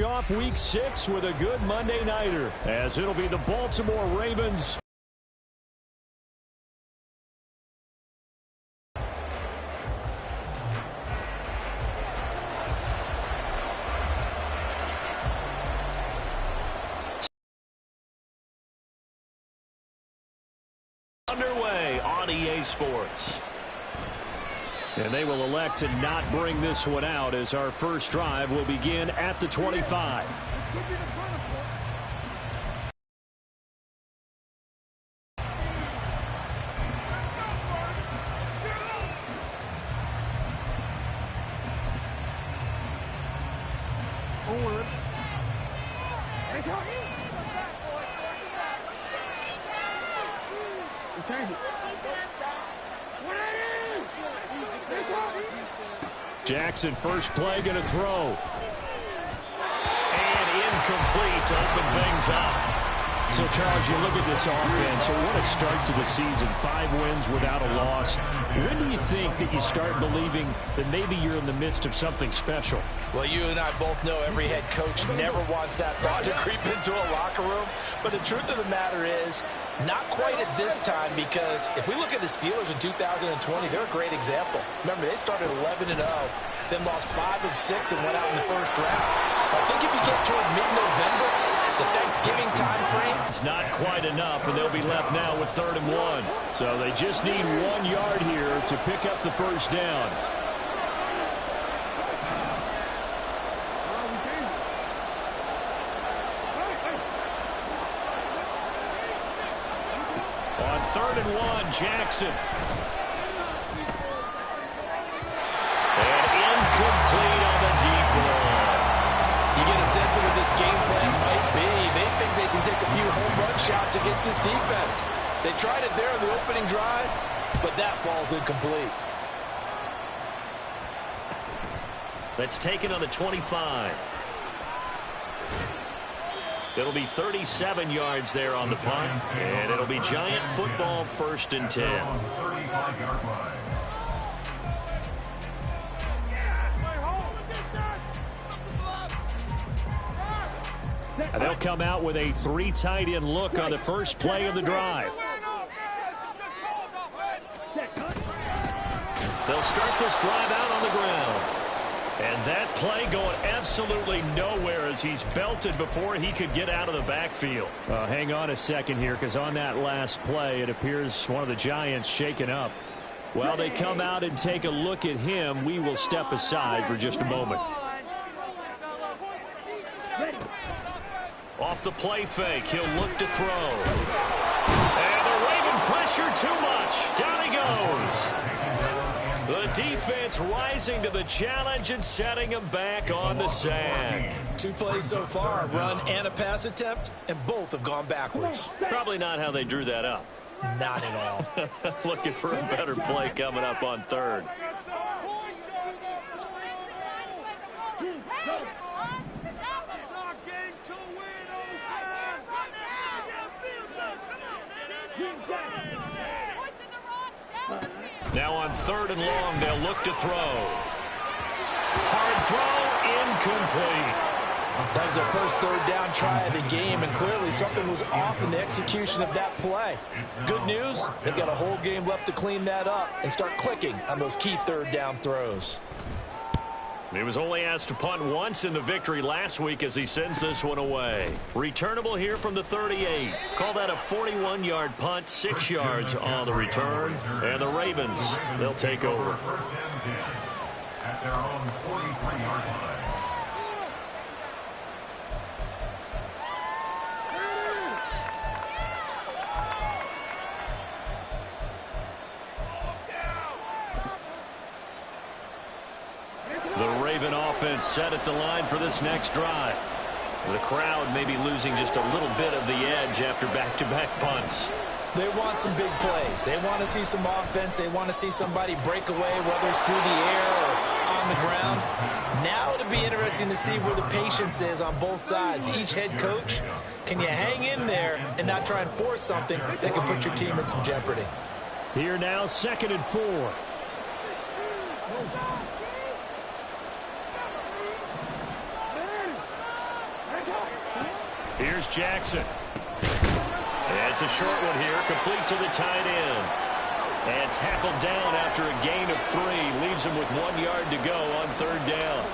Off week 6 with a good Monday nighter, as it'll be the Baltimore Ravens underway on EA Sports. And they will elect to not bring this one out, as our first drive will begin at the 25. Jackson, first play, going to throw. And incomplete to open things up. So, Charles, you look at this offense, so what a start to the season. 5 wins without a loss. When do you think that you start believing that maybe you're in the midst of something special? Well, you and I both know every head coach never wants that thought to creep into a locker room. But the truth of the matter is, not quite at this time, because if we look at the Steelers in 2020, they're a great example. Remember, they started 11-0, then lost 5 of 6 and went out in the first round. I think if you get toward mid-November, the Thanksgiving time frame, it's not quite enough, and they'll be left now with 3rd and 1. So they just need 1 yard here to pick up the first down. On 3rd and 1, Jackson. And incomplete on the deep ball. You get a sense of what this game plan might be. They think they can take a few home run shots against this defense. They tried it there in the opening drive, but that ball's incomplete. That's taken on the 25. It'll be 37 yards there on the punt, and it'll be Giant football, 1st and 10. And they'll come out with a 3 tight end look on the first play of the drive. They'll start this drive out on the ground. And that play going absolutely nowhere as he's belted before he could get out of the backfield. Hang on a second here, because on that last play, it appears one of the Giants shaken up. While they come out and take a look at him, we will step aside for just a moment. Off the play fake, he'll look to throw. And the Raven pressure too much. Down he goes. The defense rising to the challenge and setting him back on the sand. 2 plays so far, a run and a pass attempt, and both have gone backwards. Probably not how they drew that up. Not at all. Looking for a better play coming up on 3rd. Now on 3rd and long, they'll look to throw. Hard throw, incomplete. That was their first 3rd down try of the game, and clearly something was off in the execution of that play. Good news, they've got a whole game left to clean that up and start clicking on those key 3rd down throws. He was only asked to punt once in the victory last week as he sends this one away. Returnable here from the 38. Call that a 41-yard punt, 6 yards on the return. And the Ravens, they'll take over. At their own 43-yard line. The Raven offense set at the line for this next drive. The crowd may be losing just a little bit of the edge after back-to-back punts. They want some big plays. They want to see some offense. They want to see somebody break away, whether it's through the air or on the ground. Now it'll be interesting to see where the patience is on both sides. Each head coach, can you hang in there and not try and force something that can put your team in some jeopardy? Here now, 2nd and 4. Here's Jackson. It's a short one here, complete to the tight end. And tackled down after a gain of 3. Leaves him with 1 yard to go on 3rd down.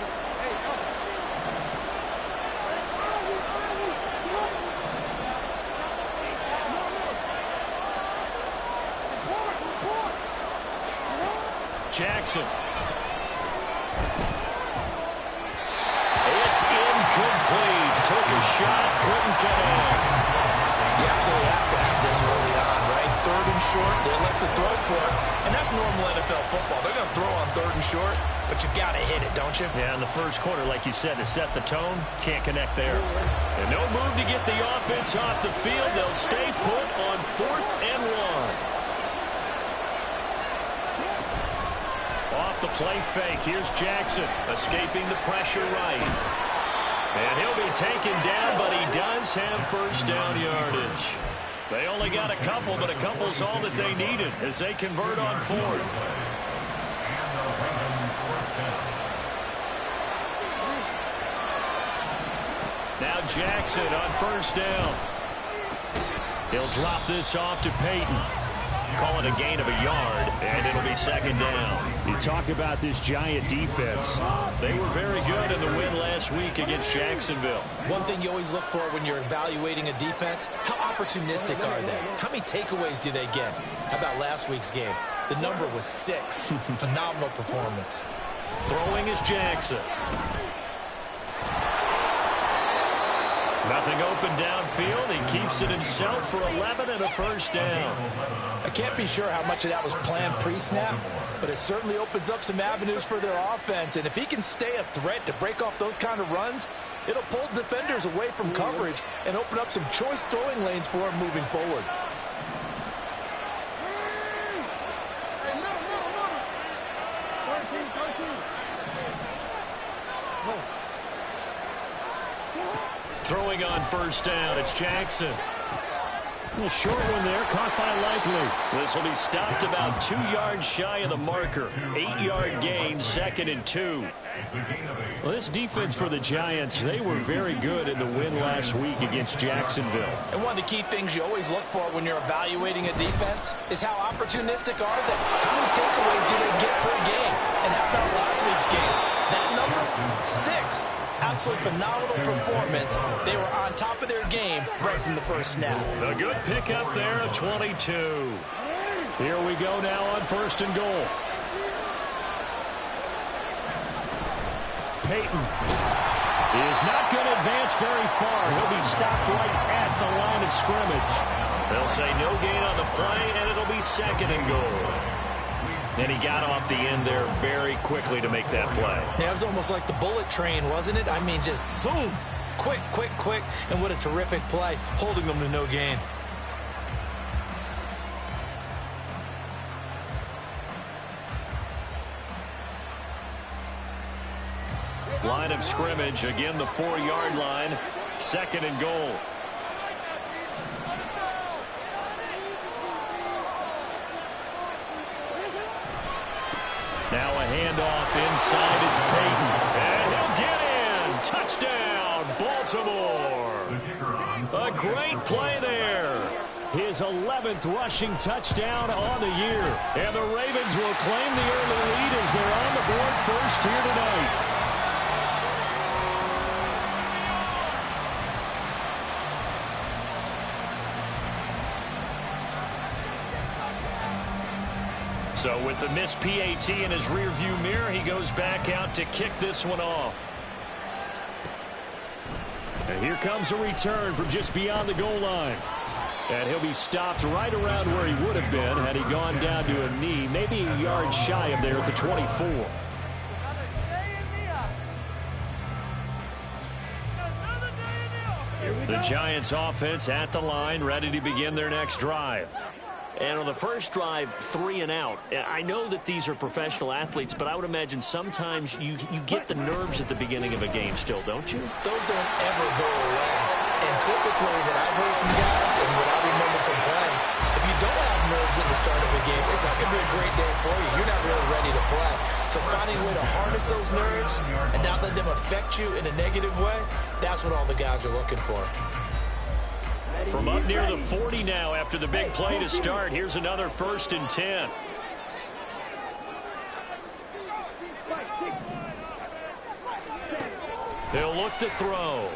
Jackson. It's incomplete. Took a shot, couldn't get it. You absolutely have to have this early on, right? 3rd and short, they elect to throw for it, and that's normal NFL football. They're going to throw on 3rd and short, but you've got to hit it, don't you? Yeah, in the first quarter, like you said, to set the tone, can't connect there. And no move to get the offense off the field. They'll stay put on 4th and 1. Off the play fake, here's Jackson, escaping the pressure right. And he'll be taken down, but he does have 1st down yardage. They only got a couple, but a couple's all that they needed as they convert on 4th. Now Jackson on 1st down. He'll drop this off to Peyton. Call it a gain of a yard, and it'll be 2nd down. You talk about this Giant defense. They were very good in the win last week against Jacksonville. One thing you always look for when you're evaluating a defense, how opportunistic are they? How many takeaways do they get? How about last week's game? The number was 6. Phenomenal performance. Throwing is Jackson. Nothing open downfield. He keeps it himself for 11 and a 1st down. I can't be sure how much of that was planned pre-snap, but it certainly opens up some avenues for their offense. And if he can stay a threat to break off those kind of runs, it'll pull defenders away from coverage and open up some choice throwing lanes for him moving forward. Throwing on 1st down, it's Jackson. A short one there, caught by Likely. This will be stopped about 2 yards shy of the marker. 8-yard gain, 2nd and 2. Well, this defense for the Giants, they were very good in the win last week against Jacksonville. And one of the key things you always look for when you're evaluating a defense is how opportunistic are they? How many takeaways do they get per game? And how about last week's game? That number, 6. Absolute phenomenal performance. They were on top of their game right from the first snap. A good pickup there at 22. Here we go now on 1st and goal. Peyton is not going to advance very far. He'll be stopped right at the line of scrimmage. They'll say no gain on the play, and it'll be 2nd and goal. And he got off the end there very quickly to make that play. Yeah, it was almost like the bullet train, wasn't it? I mean, just zoom. Quick, quick, quick. And what a terrific play, holding them to no gain. Line of scrimmage, again the 4-yard line. 2nd and goal. Now a handoff inside, it's Peyton. And he'll get in. Touchdown, Baltimore. A great play there. His 11th rushing touchdown on the year. And the Ravens will claim the early lead as they're on the board first here tonight. So with the missed PAT in his rearview mirror, he goes back out to kick this one off. And here comes a return from just beyond the goal line. And he'll be stopped right around where he would have been had he gone down to a knee, maybe a yard shy of there at the 24. The Giants offense at the line, ready to begin their next drive. And on the first drive, 3 and out. I know that these are professional athletes, but I would imagine sometimes you get the nerves at the beginning of a game still, don't you? Those don't ever go away. And typically what I've heard from guys and what I remember from playing, if you don't have nerves at the start of a game, it's not going to be a great day for you. You're not really ready to play. So finding a way to harness those nerves and not let them affect you in a negative way, that's what all the guys are looking for. From up near the 40 now after the big play to start. Here's another 1st and 10. He'll look to throw.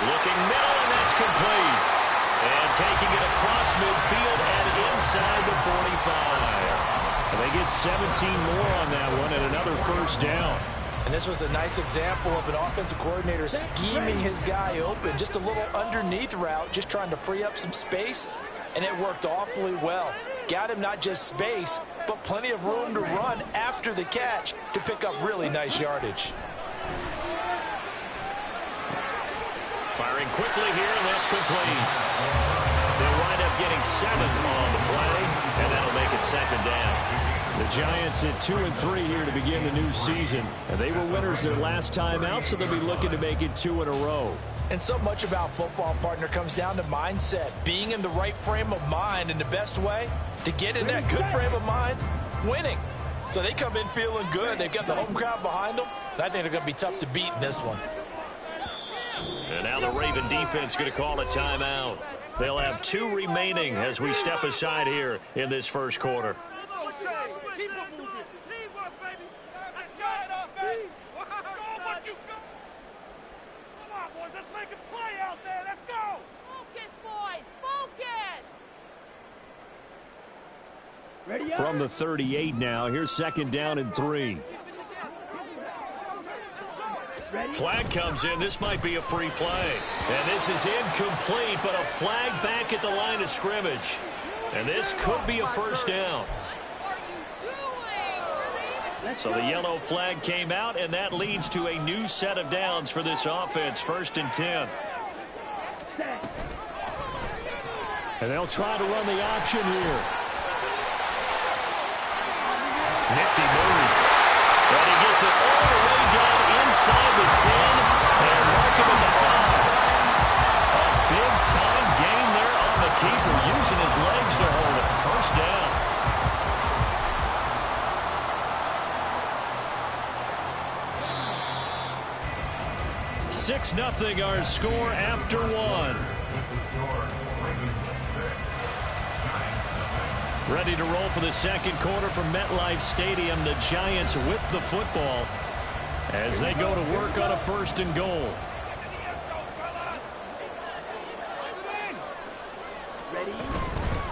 Looking middle, and that's complete. And taking it across midfield and inside the 45. And they get 17 more on that one and another 1st down. And this was a nice example of an offensive coordinator scheming his guy open. Just a little underneath route, just trying to free up some space, and it worked awfully well. Got him not just space, but plenty of room to run after the catch to pick up really nice yardage. Firing quickly here, and that's complete. They'll wind up getting 7 on the play, and that'll make it 2nd down. The Giants at 2-3 here to begin the new season. And they were winners their last time out, so they'll be looking to make it 2 in a row. And so much about football, partner, comes down to mindset. Being in the right frame of mind, and the best way to get in that good frame of mind, winning. So they come in feeling good. They've got the home crowd behind them. And I think they're going to be tough to beat in this one. And now the Raven defense going to call a timeout. They'll have 2 remaining as we step aside here in this 1st quarter. Keep it moving. Teamwork, baby. That's right, offense. Show what you got. Come on, boys. Let's make a play out there. Let's go. Focus, boys. Focus. From the 38 now, here's 2nd down and 3. Flag comes in. This might be a free play. And this is incomplete, but a flag back at the line of scrimmage. And this could be a 1st down. So the yellow flag came out, and that leads to a new set of downs for this offense. 1st and 10. And they'll try to run the option here. Nifty move. And he gets it all the way down inside the 10 and mark him at the 5. A big-time gain there on the keeper, using his legs to hold it. 1st down. 6-0 our score after 1. Ready to roll for the 2nd quarter from MetLife Stadium. The Giants with the football as they go to work on a 1st and goal.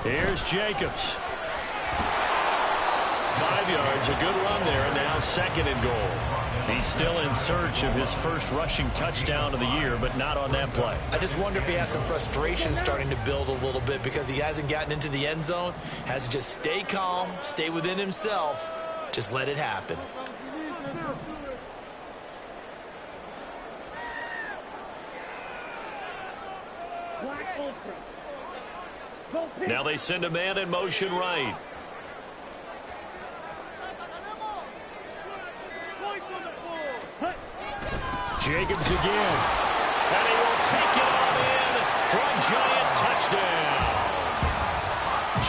Here's Jacobs. 5 yards, a good run there, and now 2nd and goal. He's still in search of his 1st rushing touchdown of the year, but not on that play. I just wonder if he has some frustration starting to build a little bit because he hasn't gotten into the end zone. Has to just stay calm, stay within himself, just let it happen. Now they send a man in motion right. Jacobs again. And he will take it on in for a Giant touchdown.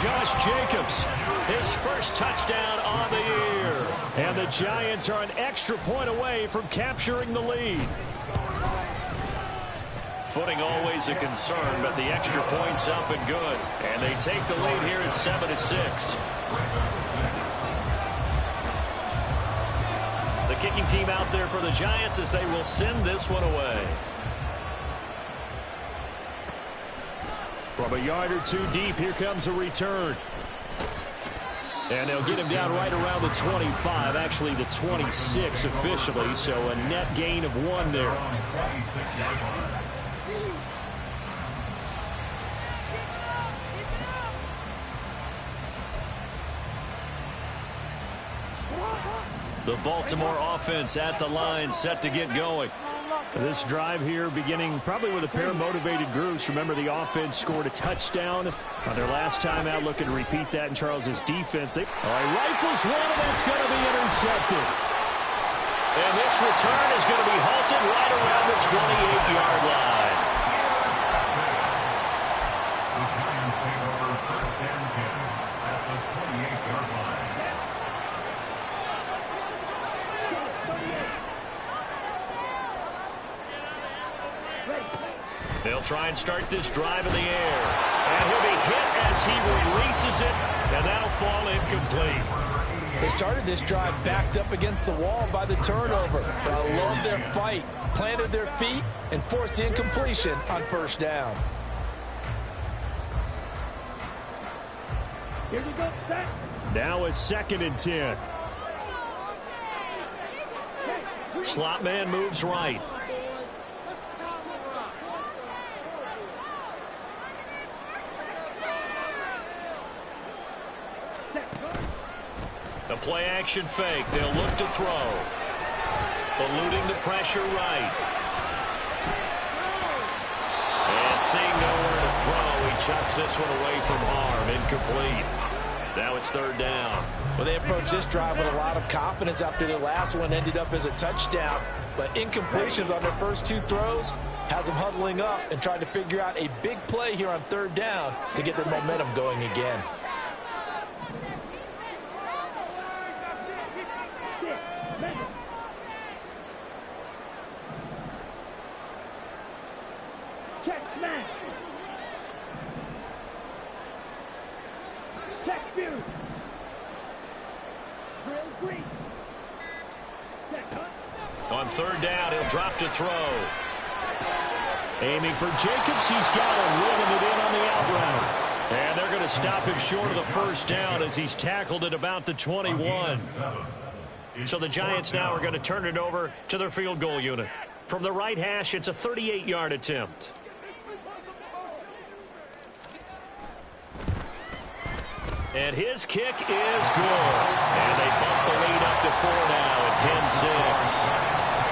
Josh Jacobs, his 1st touchdown on the year. And the Giants are an extra point away from capturing the lead. Footing always a concern, but the extra point's up and good. And they take the lead here at 7-6. The kicking team out there for the Giants as they will send this one away. From a yard or 2 deep, here comes a return. And they'll get him down right around the 25, actually the 26 officially, so a net gain of 1 there. The Baltimore offense at the line, set to get going. This drive here beginning probably with a pair of motivated groups. Remember, the offense scored a touchdown on their last time out. Looking to repeat that in Charles's defense. Rifles one, and that's going to be intercepted. And this return is going to be halted right around the 28-yard line. The Giants take over 1st and 10 at the 28-yard line. They'll try and start this drive in the air. And he'll be hit as he releases it, and that'll fall incomplete. They started this drive backed up against the wall by the turnover. But I love their fight. Planted their feet and forced the incompletion on first down. Here you go, set. Now a 2nd and 10. Slot man moves right. The play action fake. They'll look to throw. Eluding the pressure right. And seeing nowhere to throw, he chucks this one away from harm. Incomplete. Now it's 3rd down. Well, they approached this drive with a lot of confidence after their last one ended up as a touchdown. But incompletions on their first 2 throws has them huddling up and trying to figure out a big play here on 3rd down to get their momentum going again. Check smash. Check view. Drill green. Check cut. On 3rd down, he'll drop to throw. Aiming for Jacobs. He's got him, wheeling it in on the out route. And they're going to stop him short of the 1st down as he's tackled at about the 21. So the Giants now are going to turn it over to their field goal unit. From the right hash, it's a 38-yard attempt. And his kick is good. And they bump the lead up to 4 now at 10-6.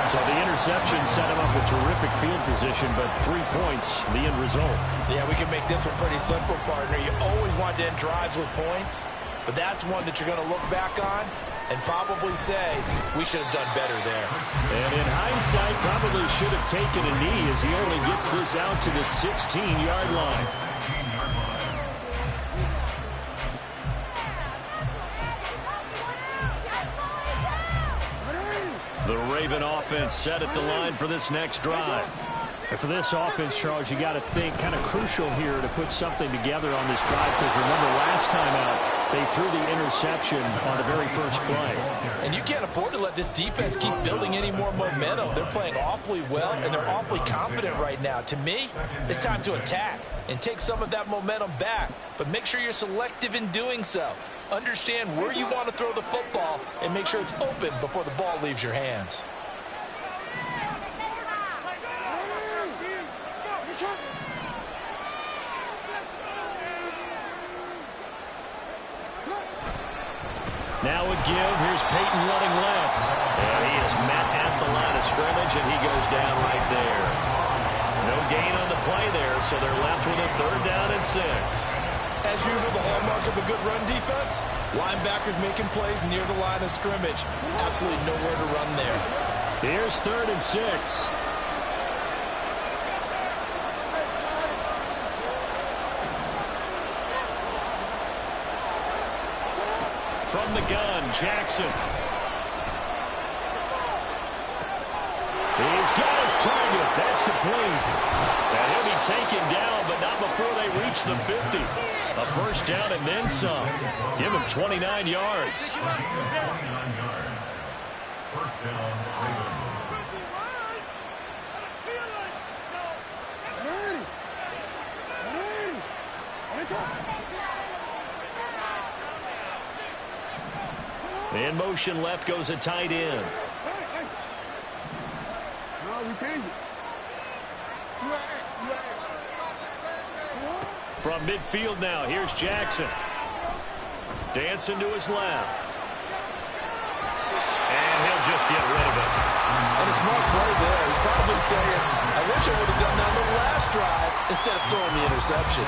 So the interception set him up with terrific field position, but 3 points, the end result. Yeah, we can make this one pretty simple, partner. You always want to end drives with points, but that's one that you're going to look back on and probably say, we should have done better there. And in hindsight, probably should have taken a knee as he only gets this out to the 16-yard line. The Raven offense set at the line for this next drive. And for this offense, Charles, you got to think kind of crucial here to put something together on this drive, because remember last time out, they threw the interception on the very first play. And you can't afford to let this defense keep building any more momentum. They're playing awfully well, and they're awfully confident right now. To me, it's time to attack and take some of that momentum back. But make sure you're selective in doing so. Understand where you want to throw the football and make sure it's open before the ball leaves your hands. Now a give. Here's Peyton running left. And he is met at the line of scrimmage, and he goes down right there. No gain on the play there, so they're left with a 3rd down and 6. As usual, the hallmark of a good run defense, linebackers making plays near the line of scrimmage. Absolutely nowhere to run there. Here's 3rd and 6. From the gun, Jackson. He's got his target. That's complete. And he'll be taken down, but not before they reach the 50. A 1st down and then some. Give him 29 yards. 29 yards. 1st down, Ravens. In motion left goes a tight end. No, we change it. From midfield now, here's Jackson. Dancing to his left. And he'll just get rid of it. And a smart play there. He's probably saying, I wish I would have done that on the last drive instead of throwing the interception.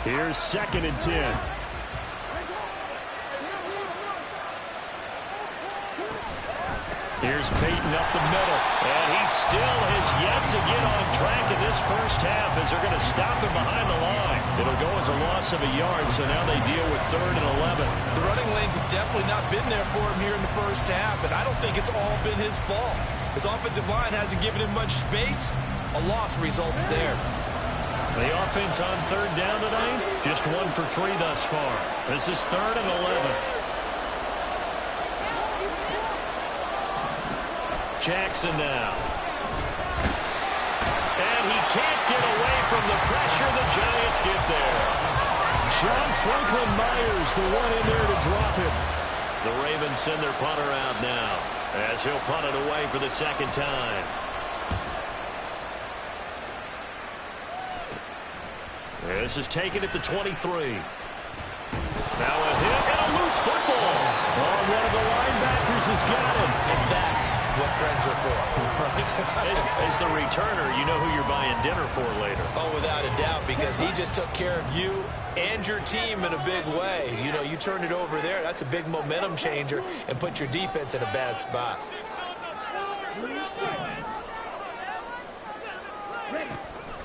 Here's 2nd and 10. Here's Peyton up the middle. And he still has yet to get on track in this first half as they're going to stop him behind the line. It'll go as a loss of a yard, so now they deal with 3rd and 11. The running lane's Things have definitely not been there for him here in the first half, and I don't think it's all been his fault. His offensive line hasn't given him much space. A loss results there. The offense on third down tonight, just 1 for 3 thus far. This is 3rd and 11. Jackson now. And he can't get away from the pressure. The Giants get there. John Franklin Myers, the one in there to drop it. The Ravens send their punter out now as he'll punt it away for the second time. This is taken at the 23. Now a hit and a loose football. Oh, one of the linebackers has got it. And that's what friends are for. As the returner, you know who you're buying dinner for later. Oh, without a doubt, because he just took care of you and your team in a big way. You know, you turned it over there. That's a big momentum changer and put your defense in a bad spot.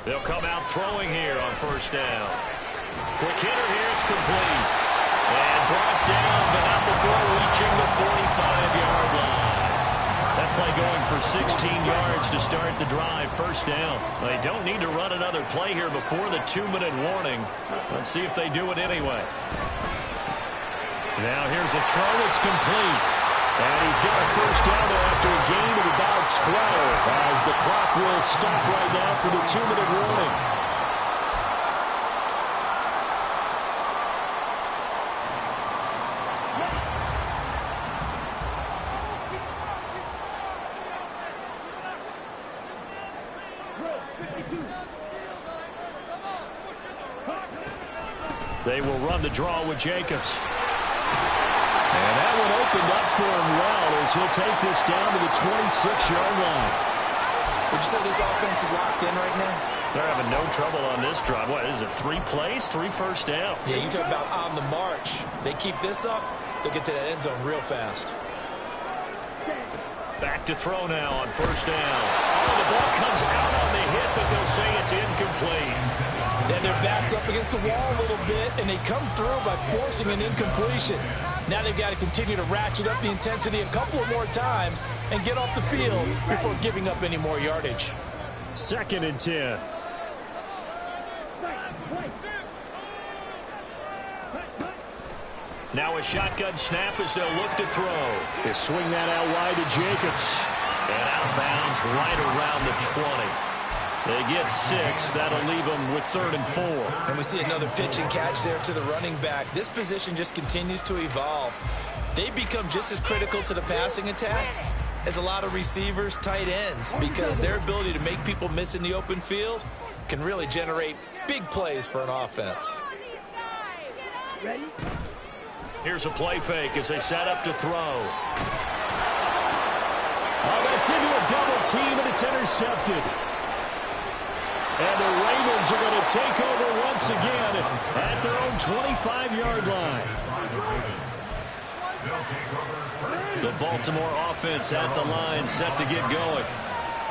They'll come out throwing here on first down. Quick hitter here, it's complete. And brought down, but not before reaching the 45-yard line. That play going for 16 yards to start the drive. First down. They don't need to run another play here before the 2-minute warning. Let's see if they do it anyway. Now here's a throw. It's complete. And he's got a first down after a gain of about 12 as the clock will stop right now for the 2-minute warning. They will run the draw with Jacobs. And that one opened up for him well as he'll take this down to the 26-yard line. Would you say this offense is locked in right now? They're having no trouble on this drive. What is it, 3 plays, 3 first downs? Yeah, you talk about on the march. They keep this up, they'll get to that end zone real fast. Back to throw now on first down. Oh, the ball comes out on the hit, but they'll say it's incomplete. Then their back's up against the wall a little bit, and they come through by forcing an incompletion. Now they've got to continue to ratchet up the intensity a couple of more times and get off the field before giving up any more yardage. 2nd and 10. Now a shotgun snap as they'll look to throw. They swing that out wide to Jacobs. And outbounds right around the 20. They get 6. That'll leave them with 3rd and 4. And we see another pitch and catch there to the running back. This position just continues to evolve. They become just as critical to the passing attack as a lot of receivers, tight ends, because their ability to make people miss in the open field can really generate big plays for an offense. Here's a play fake as they set up to throw. Oh, that's into a double team, and it's intercepted. And the Ravens are going to take over once again at their own 25-yard line. The Baltimore offense at the line, set to get going.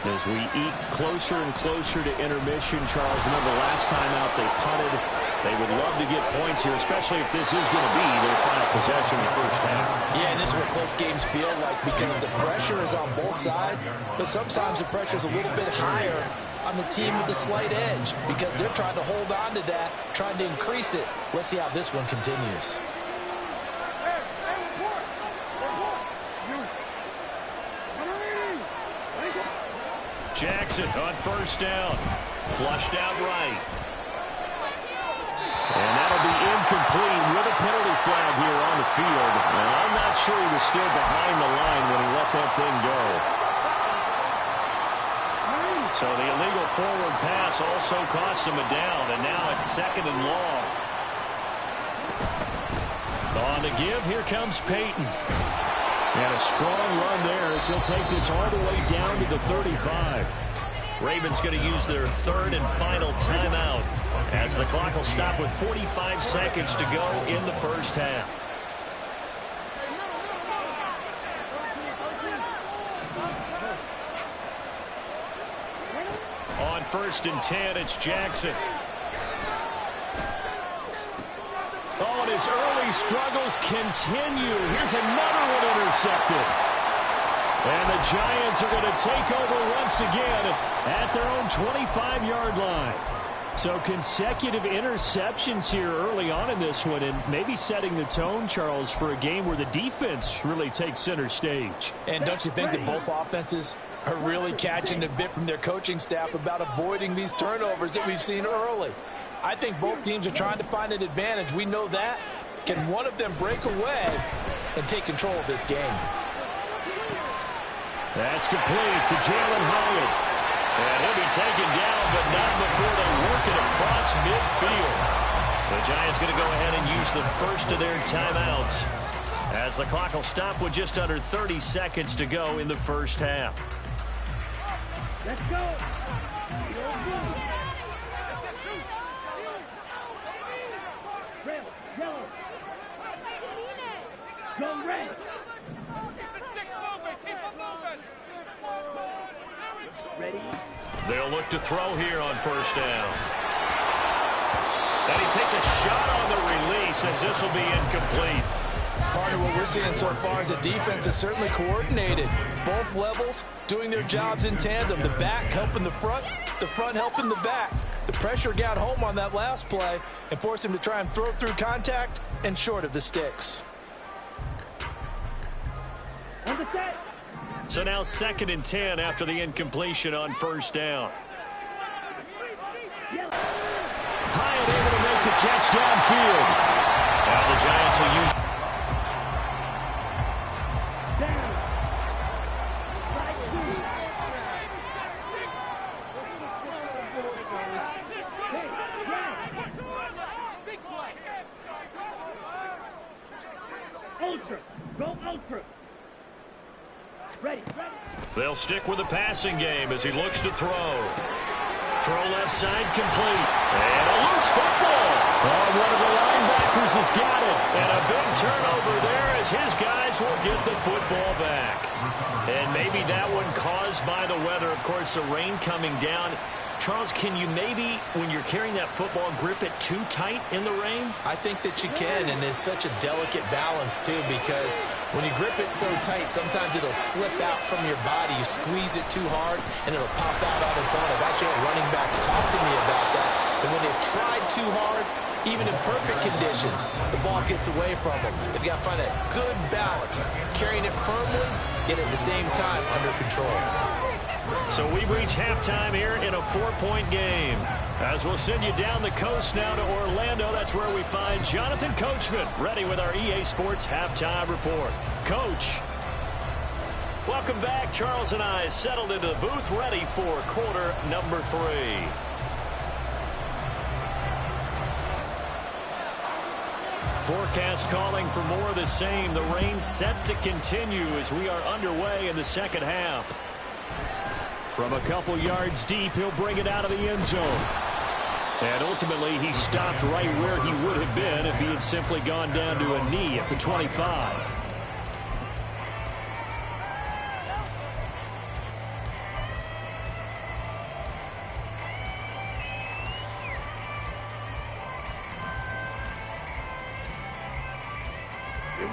As we eat closer and closer to intermission, Charles, remember last time out they punted. They would love to get points here, especially if this is going to be their final possession in the first half. Yeah, and this is what close games feel like because the pressure is on both sides, but sometimes the pressure is a little bit higher on the team with the slight edge because they're trying to hold on to that, trying to increase it. Let's see how this one continues. Jackson on first down. Flushed out right. And that'll be incomplete with a penalty flag here on the field. And I'm not sure he was still behind the line when he let that thing go. So the illegal forward pass also cost him a down, and now it's 2nd and long. On the give, here comes Peyton. And a strong run there as he'll take this all the way down to the 35. Ravens going to use their 3rd and final timeout as the clock will stop with 45 seconds to go in the first half. On 1st and 10, it's Jackson. Oh, and his early early struggles continue. Here's another one intercepted. And the Giants are going to take over once again at their own 25-yard line. So consecutive interceptions here early on in this one, and maybe setting the tone, Charles, for a game where the defense really takes center stage. And don't you think that both offenses are really catching a bit from their coaching staff about avoiding these turnovers that we've seen early? I think both teams are trying to find an advantage. We know that. Can one of them break away and take control of this game? That's complete to Jalen Hyatt. And he'll be taken down, but not before they work it across midfield. The Giants going to go ahead and use the first of their timeouts, as the clock will stop with just under 30 seconds to go in the first half. Let's go. Red, yellow. Go red. Ready? They'll look to throw here on first down. And he takes a shot on the release, as this will be incomplete. Partner, what we're seeing so far is the defense is certainly coordinated. Both levels doing their jobs in tandem. The back helping the front helping the back. The pressure got home on that last play and forced him to try and throw through contact and short of the sticks. Understand? So now 2nd and 10 after the incompletion on first down. Hyatt able to make the catch downfield. Now the Giants will use. Ultra. Go ultra. Ready. They'll stick with the passing game as he looks to throw. Throw left side complete. And a loose football. Oh, one of the linebackers has got it. And a big turnover there as his guys will get the football back. And maybe that one caused by the weather. Of course, the rain coming down. Charles, can you maybe, when you're carrying that football, grip it too tight in the rain? I think that you can, and it's such a delicate balance, too, because when you grip it so tight, sometimes it'll slip out from your body. You squeeze it too hard, and it'll pop out on its own. I've actually had running backs talk to me about that, that when they've tried too hard, even in perfect conditions, the ball gets away from them. They've got to find that good balance, carrying it firmly, yet at the same time under control. So we've reached halftime here in a 4-point game. As we'll send you down the coast now to Orlando, that's where we find Jonathan Coachman, ready with our EA Sports Halftime Report. Coach, welcome back. Charles and I settled into the booth, ready for quarter number 3. Forecast calling for more of the same. The rain set to continue as we are underway in the second half. From a couple yards deep, he'll bring it out of the end zone. And ultimately, he stopped right where he would have been if he had simply gone down to a knee at the 25.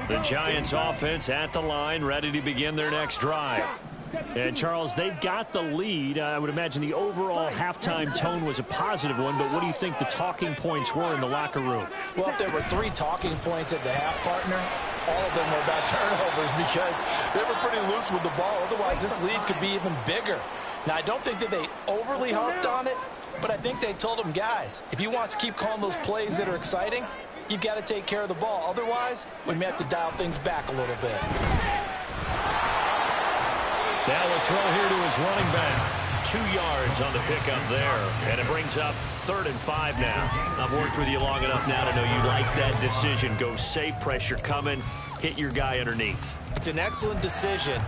The Giants offense at the line, ready to begin their next drive. And, Charles, they've got the lead. I would imagine the overall halftime tone was a positive one, but what do you think the talking points were in the locker room? Well, if there were 3 talking points at the half, partner, all of them were about turnovers because they were pretty loose with the ball. Otherwise, this lead could be even bigger. Now, I don't think that they overly harped on it, but I think they told them, guys, if you want to keep calling those plays that are exciting, you've got to take care of the ball. Otherwise, we may have to dial things back a little bit. Now the throw here to his running back. 2 yards on the pickup there. And it brings up 3rd and 5 now. I've worked with you long enough now to know you like that decision. Go safe, pressure coming, hit your guy underneath. It's an excellent decision,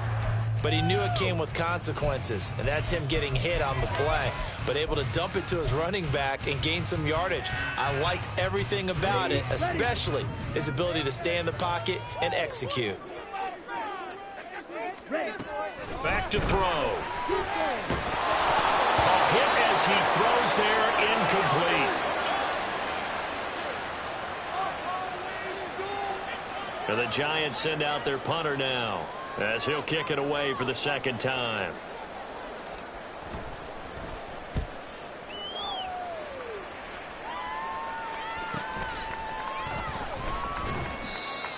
but he knew it came with consequences, and that's him getting hit on the play, but able to dump it to his running back and gain some yardage. I liked everything about it, especially his ability to stay in the pocket and execute. Back to throw. A hit as he throws there, incomplete. And the Giants send out their punter now, as he'll kick it away for the second time.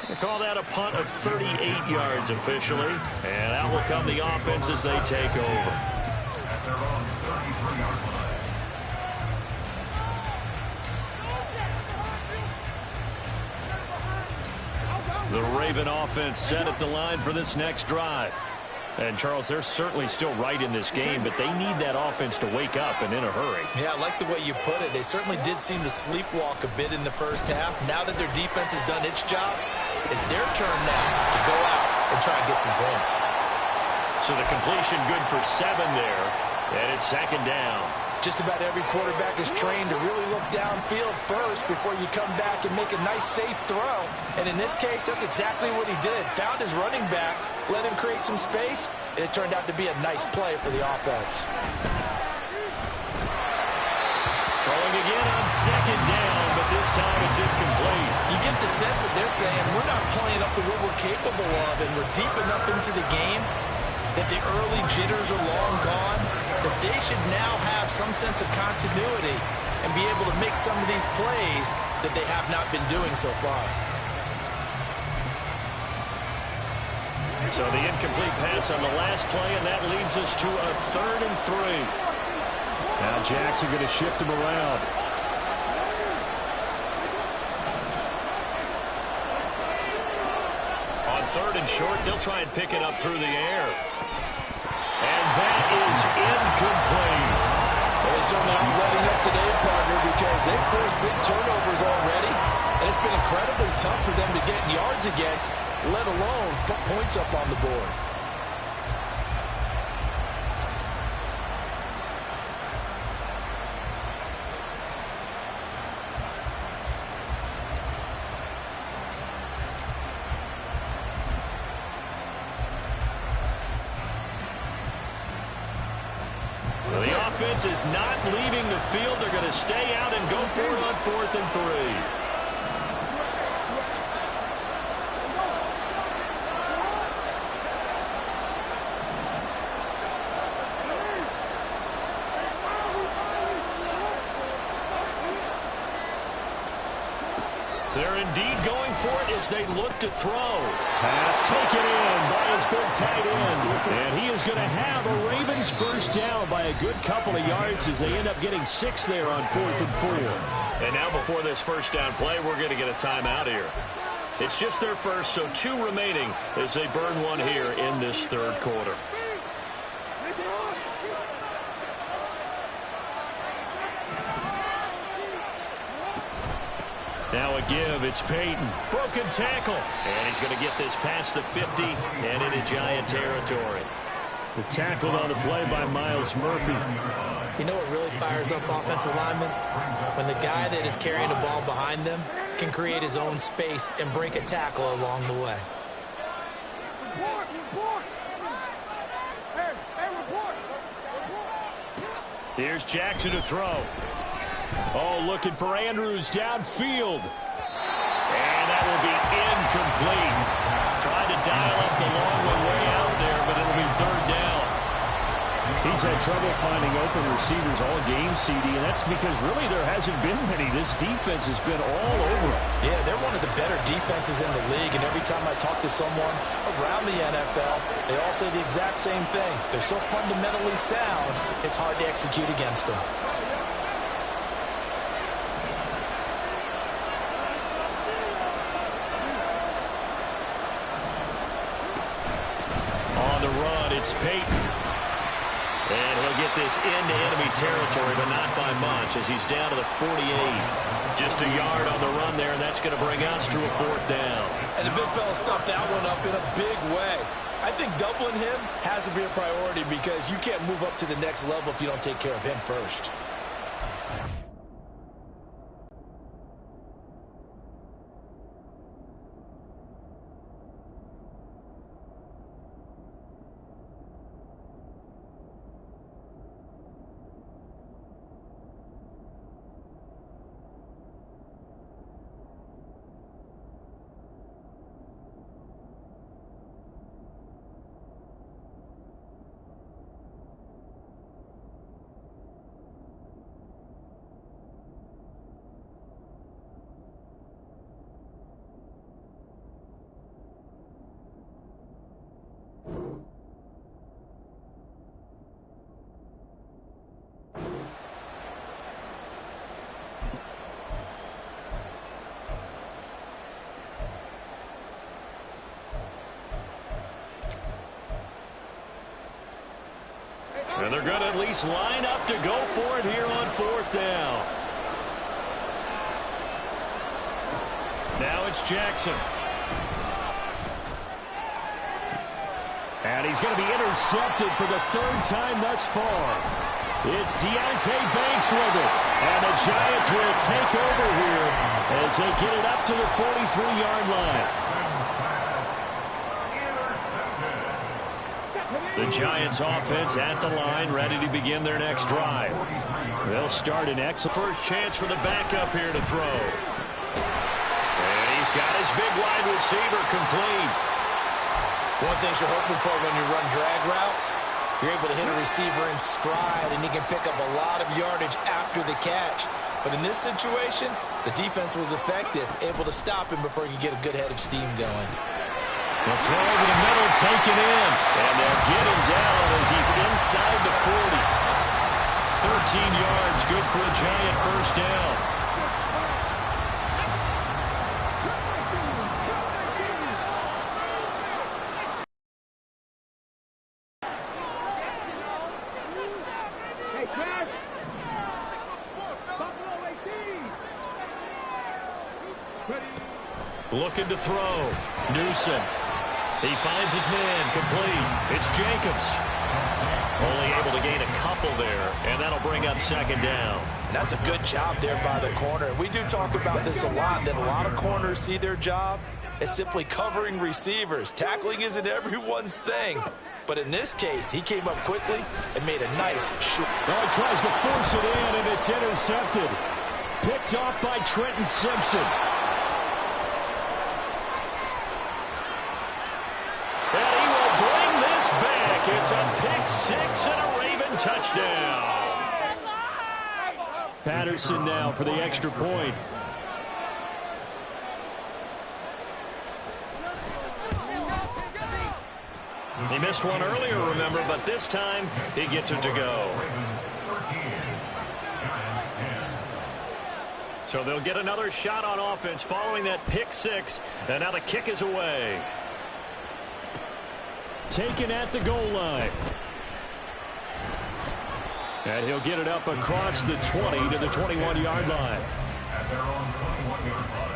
They call that a punt of 38 yards officially. And out will come the offense as they take over. At their own 33-yard line. The Raven offense set at the line for this next drive. And, Charles, they're certainly still right in this game, but they need that offense to wake up and in a hurry. Yeah, I like the way you put it. They certainly did seem to sleepwalk a bit in the first half. Now that their defense has done its job, it's their turn now to go out and try and get some points. So the completion good for 7 there, and it's second down. Just about every quarterback is trained to really look downfield first before you come back and make a nice, safe throw. And in this case, that's exactly what he did. Found his running back, let him create some space, and it turned out to be a nice play for the offense. Throwing again on second down, but this time it's incomplete. You get the sense that they're saying we're not playing up to what we're capable of, and we're deep enough into the game that the early jitters are long gone, that they should now have some sense of continuity and be able to make some of these plays that they have not been doing so far. So the incomplete pass on the last play, and that leads us to a 3rd and 3. Now Jackson going to shift him around. On 3rd and short, they'll try and pick it up through the air. And that is incomplete. Well, they certainly aren't letting up today, partner, because they've forced big turnovers already, and it's been incredibly tough for them to get yards against, let alone put points up on the board. The offense is not leaving the field. They're going to stay out and go for it on 4th and 3. They're indeed going for it as they look to throw. Pass taken in by his big tight end. And he is going to have a Ravens first down by a good couple of yards as they end up getting 6 there on 4th and 4. And now before this first down play, we're going to get a timeout here. It's just their first, so 2 remaining as they burn one here in this 3rd quarter. Now a give, it's Peyton. Broken tackle. And he's going to get this past the 50 and into Giant territory. The tackle on the play by Miles Murphy. You know what really fires up offensive linemen? When the guy that is carrying the ball behind them can create his own space and break a tackle along the way. Here's Jackson to throw. Oh, looking for Andrews downfield. And that will be incomplete. Trying to dial up the long one way out there, but it'll be 3rd down. He's had trouble finding open receivers all game, CD, and that's because really there hasn't been many. This defense has been all over him. Yeah, they're one of the better defenses in the league, and every time I talk to someone around the NFL, they all say the exact same thing. They're so fundamentally sound, it's hard to execute against them. On the run, it's Peyton. And he'll get this into enemy territory, but not by much as he's down to the 48. Just a yard on the run there, and that's going to bring us to a 4th down. And the big fella stuffed that one up in a big way. I think doubling him has to be a priority because you can't move up to the next level if you don't take care of him first. And they're going to at least line up to go for it here on 4th down. Now it's Jackson. And he's going to be intercepted for the 3rd time thus far. It's Deontay Banks with it. And the Giants will take over here as they get it up to the 43-yard line. The Giants offense at the line, ready to begin their next drive. They'll start an excellent first chance for the backup here to throw. And he's got his big wide receiver complete. One thing you're hoping for when you run drag routes, you're able to hit a receiver in stride, and he can pick up a lot of yardage after the catch. But in this situation, the defense was effective, able to stop him before he could get a good head of steam going. The throw over the middle taken in, and they'll get him down as he's inside the 40. 13 yards, good for a Giant first down. Looking to throw. Newsom. He finds his man complete. It's Jacobs. Only able to gain a couple there, and that'll bring up 2nd down. That's a good job there by the corner. We do talk about this a lot, that a lot of corners see their job as simply covering receivers. Tackling isn't everyone's thing. But in this case, he came up quickly and made a nice short. Well, he tries to force it in, and it's intercepted. Picked off by Trenton Simpson. It's a pick 6 and a Raven touchdown. Patterson now for the extra point. He missed one earlier, remember, but this time he gets it to go. So they'll get another shot on offense following that pick 6, and now the kick is away. Taken at the goal line. And he'll get it up across the 20 to the 21-yard line. At their own 21-yard line.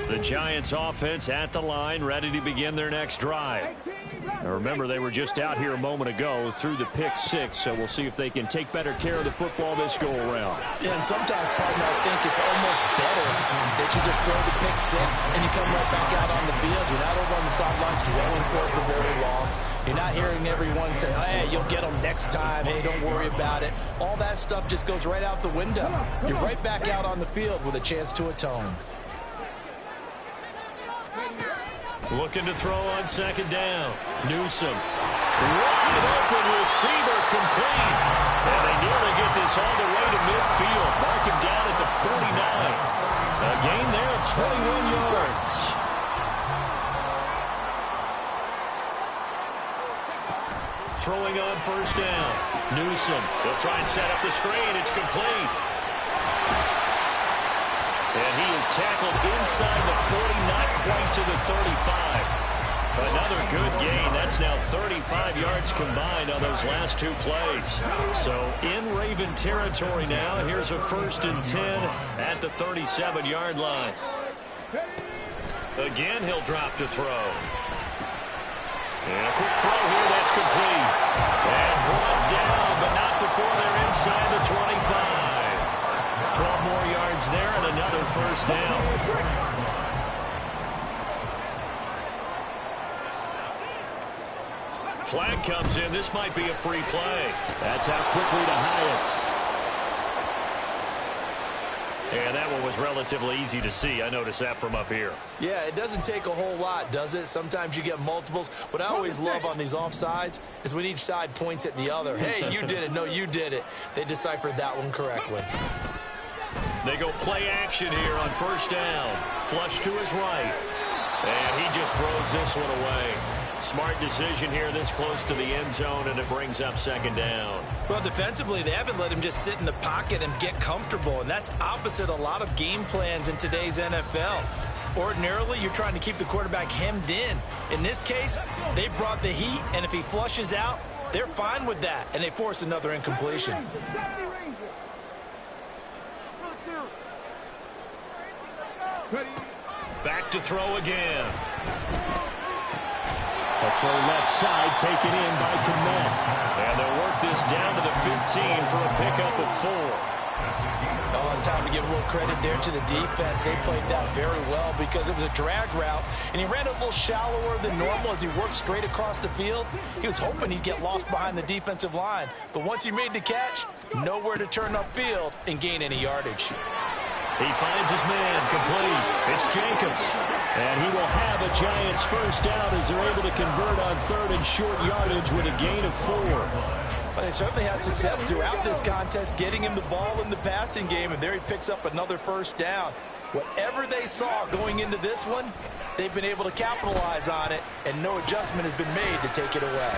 The Giants offense at the line, ready to begin their next drive. Now remember, they were just out here a moment ago through the pick 6, so we'll see if they can take better care of the football this go-around. Yeah, and sometimes, partner, I think it's almost better that you just throw the pick 6 and you come right back out on the field. You're not over on the sidelines dwelling for it for very long. You're not hearing everyone say, hey, you'll get them next time. Hey, don't worry about it. All that stuff just goes right out the window. You're right back out on the field with a chance to atone. Looking to throw on 2nd down. Newsom. Wide open receiver complete. And they nearly get this all the way to midfield. Mark him down at the 49. A gain there of 21 yards. Throwing on 1st down. Newsom. He'll try and set up the screen. It's complete. And he is tackled inside the 40, not quite to the 35. Another good gain. That's now 35 yards combined on those last 2 plays. So in Raven territory now. Here's a 1st and 10 at the 37-yard line. Again, he'll drop to throw. And a quick throw here. That's complete. And brought down, but not before they're inside the 25. 12 more yards there and another 1st down. Flag comes in. This might be a free play. That's out quickly to Hyatt. And that one was relatively easy to see. I noticed that from up here. Yeah, it doesn't take a whole lot, does it? Sometimes you get multiples. What I always love on these offsides is when each side points at the other. Hey, you did it. No, you did it. They deciphered that one correctly. They go play action here on 1st down. Flush to his right. And he just throws this one away. Smart decision here this close to the end zone, and it brings up second down. Well, defensively, they haven't let him just sit in the pocket and get comfortable, and that's opposite a lot of game plans in today's NFL. Ordinarily, you're trying to keep the quarterback hemmed in. In this case, they brought the heat, and if he flushes out, they're fine with that, and they force another incompletion. Back to throw again. A full left side taken in by Kmet. And they'll work this down to the 15 for a pickup of 4. Oh, it's time to give a little credit there to the defense. They played that very well because it was a drag route, and he ran a little shallower than normal as he worked straight across the field. He was hoping he'd get lost behind the defensive line, but once he made the catch, nowhere to turn upfield and gain any yardage. He finds his man complete. It's Jacobs. And he will have a Giants first down as they're able to convert on third and short yardage with a gain of 4. Well, they certainly had success throughout this contest getting him the ball in the passing game, and there he picks up another first down. Whatever they saw going into this one, they've been able to capitalize on it, and no adjustment has been made to take it away.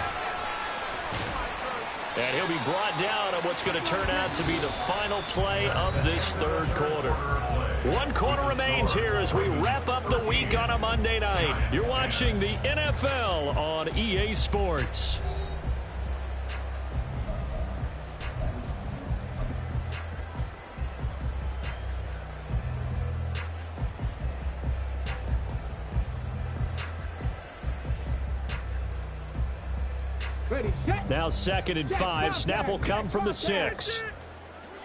And he'll be brought down on what's going to turn out to be the final play of this third quarter. 1 quarter remains here as we wrap up the week on a Monday night. You're watching the NFL on EA Sports. Now 2nd and 5. Snap will come from the 6.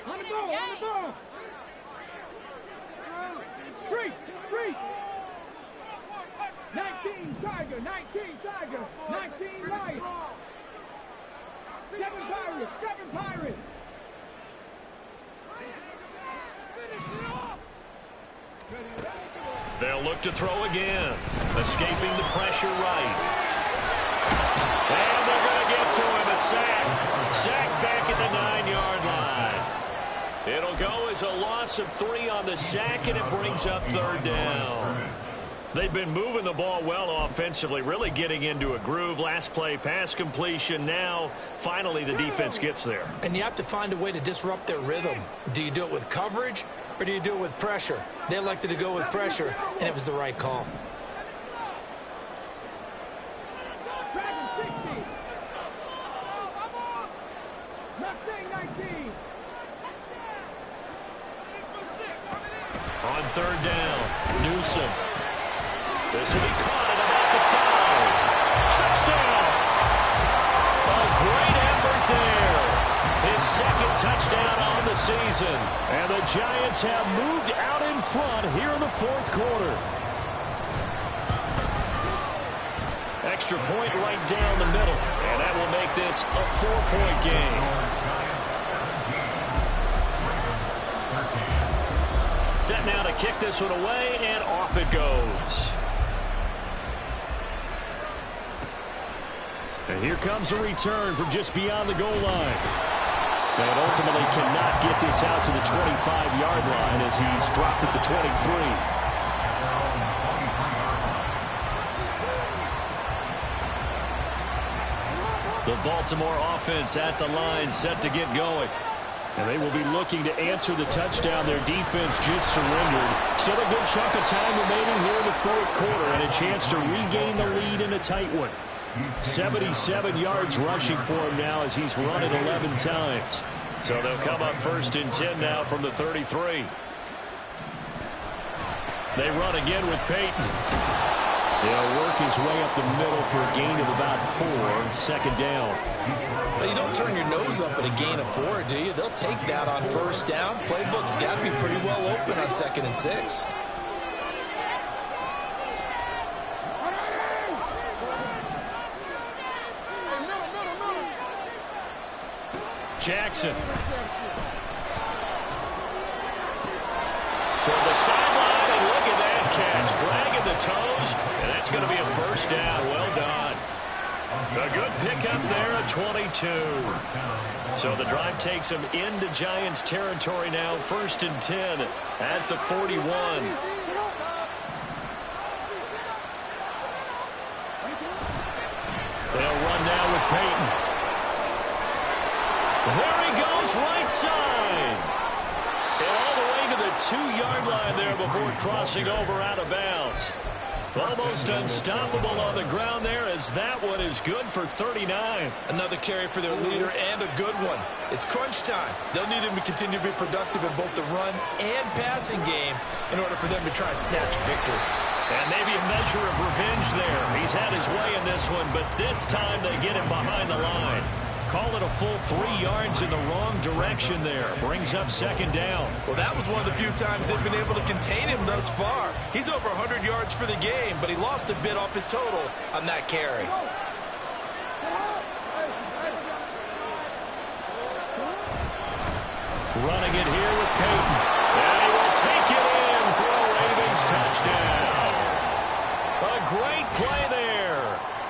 On the ball. Free. 19 Tiger. 19 Lion. 7 Pirates. They'll look to throw again. Escaping the pressure right. And they're going to get to him. A sack. Sack back at the 9-yard line. It'll go as a loss of 3 on the sack, and it brings up third down. They've been moving the ball well offensively, really getting into a groove. Last play, pass completion. Now, finally, the defense gets there. And you have to find a way to disrupt their rhythm. Do you do it with coverage, or do you do it with pressure? They elected to go with pressure, and it was the right call. On third down, Newsom. This will be caught at about the 5. Touchdown! A great effort there. His 2nd touchdown on the season. And the Giants have moved out in front here in the 4th quarter. Extra point right down the middle. And that will make this a 4-point game. Set now to kick this one away, and off it goes. And here comes a return from just beyond the goal line. And ultimately cannot get this out to the 25-yard line as he's dropped at the 23. The Baltimore offense at the line set to get going. And they will be looking to answer the touchdown their defense just surrendered. Still a good chunk of time remaining here in the 4th quarter and a chance to regain the lead in a tight one. 77 yards rushing for him now as he's run it 11 times. So they'll come up 1st and 10 now from the 33. They run again with Peyton. He'll work his way up the middle for a gain of about 4. 2nd down. Well, you don't turn your nose up at a gain of 4, do you? They'll take that on 1st down. Playbook's got to be pretty well open on 2nd and 6. Jackson. From the sideline, and look at that catch. Dragging the toes, and that's going to be a 1st down. Well done. A good pickup there at 22. So the drive takes him into Giants territory now. 1st and 10 at the 41. 2-yard line there before crossing over out of bounds. Almost unstoppable on the ground there, as that one is good for 39. Another carry for their leader, and a good one. It's crunch time. They'll need him to continue to be productive in both the run and passing game in order for them to try and snatch a victory. And maybe a measure of revenge there. He's had his way in this one, but this time they get him behind the line. Call it a full 3 yards in the wrong direction there. Brings up second down. Well, that was one of the few times they've been able to contain him thus far. He's over 100 yards for the game, but he lost a bit off his total on that carry. Running it here with Peyton. And he will take it in for a Ravens touchdown. A great play there.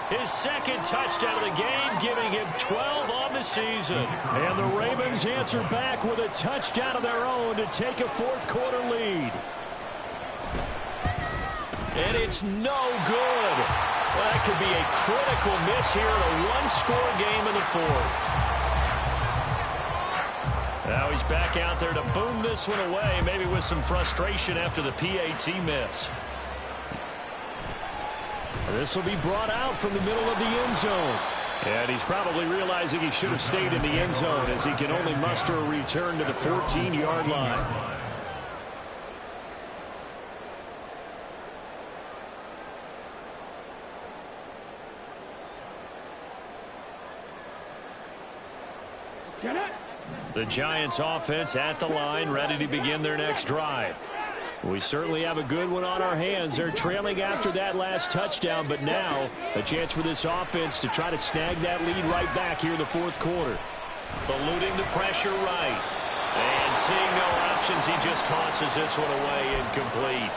His second touchdown of the game, giving him 12 on the season. And the Ravens answer back with a touchdown of their own to take a fourth-quarter lead. And it's no good. Well, that could be a critical miss here in a one-score game in the fourth. Now he's back out there to boom this one away, maybe with some frustration after the PAT miss. This will be brought out from the middle of the end zone. And he's probably realizing he should have stayed in the end zone, as he can only muster a return to the 14-yard line. The Giants offense at the line, ready to begin their next drive. We certainly have a good one on our hands. They're trailing after that last touchdown, but now a chance for this offense to try to snag that lead right back here in the fourth quarter. Eluding the pressure right. And seeing no options, he just tosses this one away incomplete.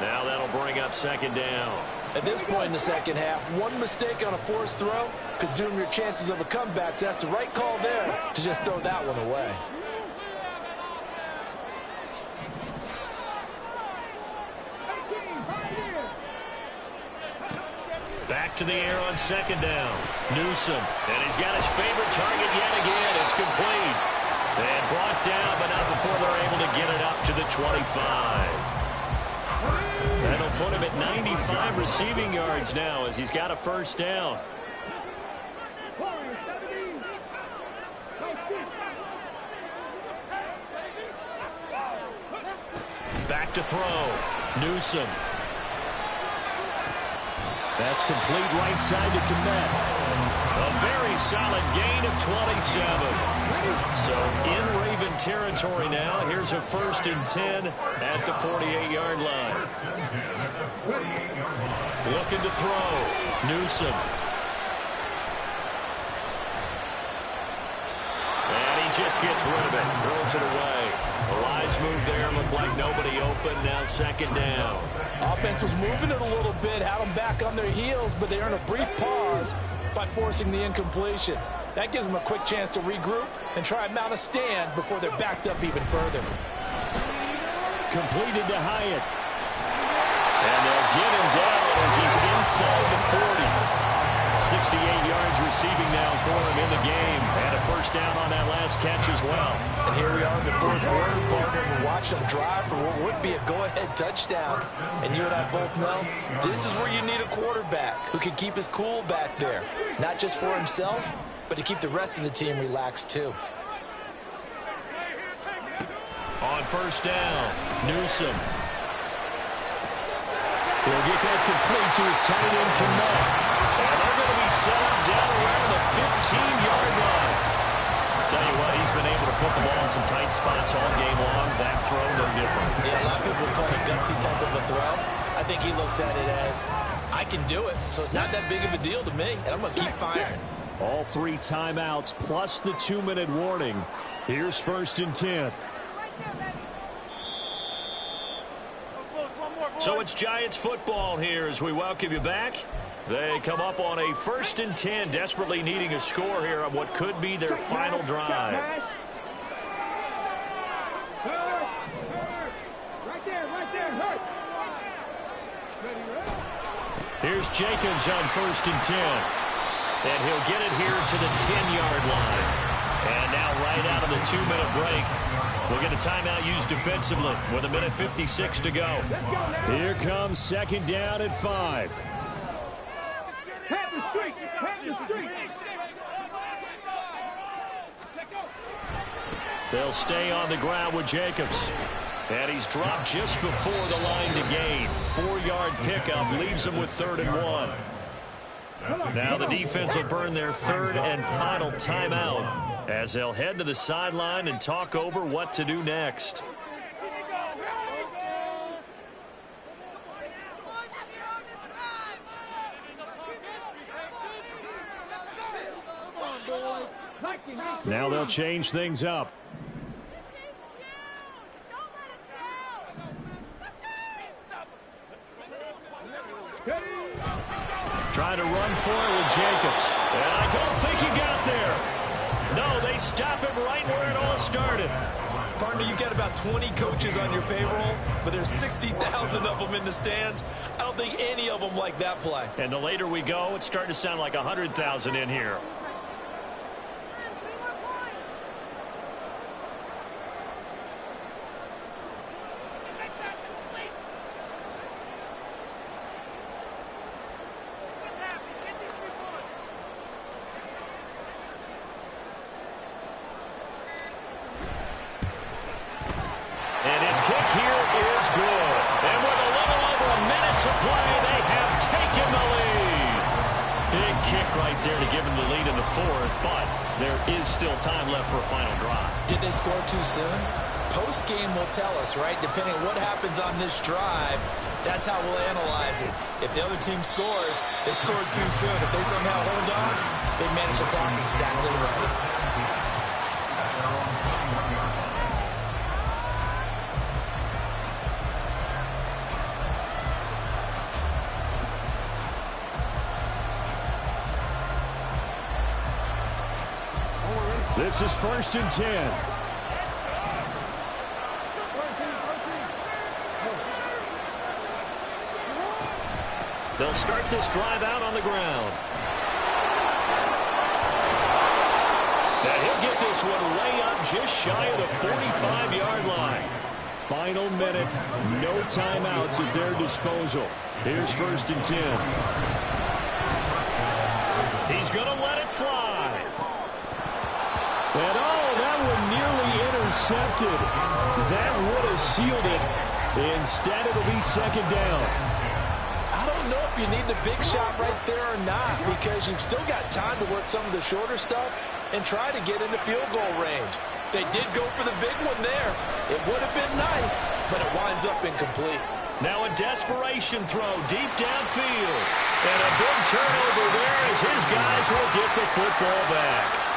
Now that'll bring up second down. At this point in the second half, one mistake on a forced throw could doom your chances of a comeback, so that's the right call there to just throw that one away. Back to the air on second down. Newsom, and he's got his favorite target yet again. It's complete. And brought down, but not before they're able to get it up to the 25. That'll put him at 95 receiving yards now, as he's got a first down. Back to throw. Newsom. That's complete right side to Komet. A very solid gain of 27. So in Raven territory now. Here's a 1st and 10 at the 48-yard line. Looking to throw. Newsom. And he just gets rid of it. Throws it away. A wise move there. Looked like nobody open. Now second down. Offense was moving it a little bit, had them back on their heels, but they earned a brief pause by forcing the incompletion. That gives them a quick chance to regroup and try and mount a stand before they're backed up even further. Completed to Hyatt. And they'll get him down as he's inside the 40. 68 yards receiving now for him in the game. And a first down on that last catch as well. And here we are in the fourth quarter, partner, and watch them drive for what would be a go-ahead touchdown. And you and I both know this is where you need a quarterback who can keep his cool back there. Not just for himself, but to keep the rest of the team relaxed too. On first down, Newsom. He'll get that complete to his tight end, Komet. And they're going to be set up down around the 15-yard line. Tell you what, he's been able to put the ball in some tight spots all game long. That throw, no different. Yeah, a lot of people would call it a gutsy type of a throw. I think he looks at it as, I can do it, so it's not that big of a deal to me, and I'm going to keep firing. All 3 timeouts plus the 2-minute warning. Here's 1st and 10. So it's Giants football here as we welcome you back. They come up on a 1st and 10, desperately needing a score here on what could be their final drive. Right there, hurt. Here's Jacobs on 1st and 10. And he'll get it here to the 10-yard line. And now right out of the 2-minute break, We'll get a timeout used defensively with 1:56 to go. Here comes second down at 5. They'll stay on the ground with Jacobs. And he's dropped just before the line to gain. 4-yard pickup leaves him with 3rd and 1. Now the defense will burn their 3rd and final timeout as they'll head to the sideline and talk over what to do next. Now they'll change things up. Trying to run for it with Jacobs. And I don't think he got there. No, they stop him right where it all started. Partner, you got about 20 coaches on your payroll, but there's 60,000 of them in the stands. I don't think any of them like that play. And the later we go, it's starting to sound like 100,000 in here. There to give him the lead in the 4th, but there is still time left for a final drive. Did they score too soon? Post-game will tell us, right? Depending on what happens on this drive, that's how we'll analyze it. If the other team scores, they scored too soon. If they somehow hold on, they manage the clock exactly right. This is 1st and 10. They'll start this drive out on the ground. And he'll get this one way up just shy of the 45-yard line. Final minute, no timeouts at their disposal. Here's 1st and 10. He's going to let it fly. And that one nearly intercepted. That would have sealed it. Instead, it'll be 2nd down. I don't know if you need the big shot right there or not, because you've still got time to work some of the shorter stuff and try to get into field goal range. They did go for the big one there. It would have been nice, but it winds up incomplete. Now a desperation throw deep downfield. And a big turnover there as his guys will get the football back.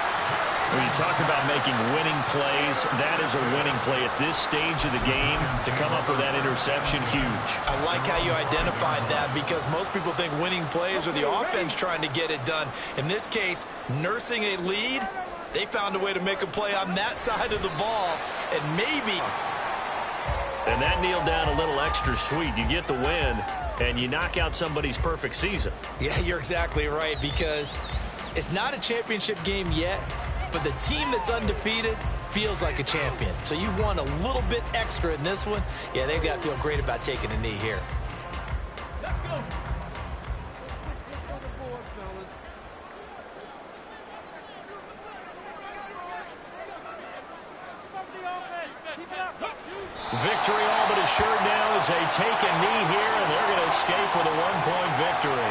When you talk about making winning plays, that is a winning play at this stage of the game. To come up with that interception, huge. I like how you identified that, because most people think winning plays are the offense trying to get it done. In this case, nursing a lead, they found a way to make a play on that side of the ball, and maybe. And that kneeled down a little extra sweet. You get the win, and you knock out somebody's perfect season. Yeah, you're exactly right, because it's not a championship game yet, but the team that's undefeated feels like a champion. So you've won a little bit extra in this one. Yeah, they've got to feel great about taking a knee here. Let's go. Victory all but assured now as they take a knee here, and they're going to escape with a 1-point victory.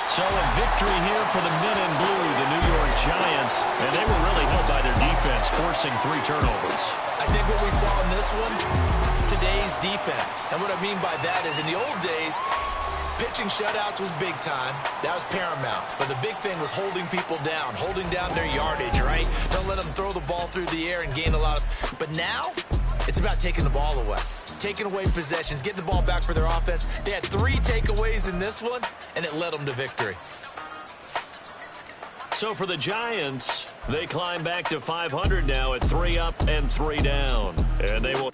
So a victory here for the men in blue, the New York Giants, and they were really helped by their defense, forcing 3 turnovers. I think what we saw in this one, today's defense. And what I mean by that is in the old days, pitching shutouts was big time. That was paramount. But the big thing was holding people down, holding down their yardage, right? Don't let them throw the ball through the air and gain a lot of. But now, it's about taking the ball away. Taking away possessions, getting the ball back for their offense. They had 3 takeaways in this one, and it led them to victory. So for the Giants, they climb back to 500 now at 3 up and 3 down. And they will...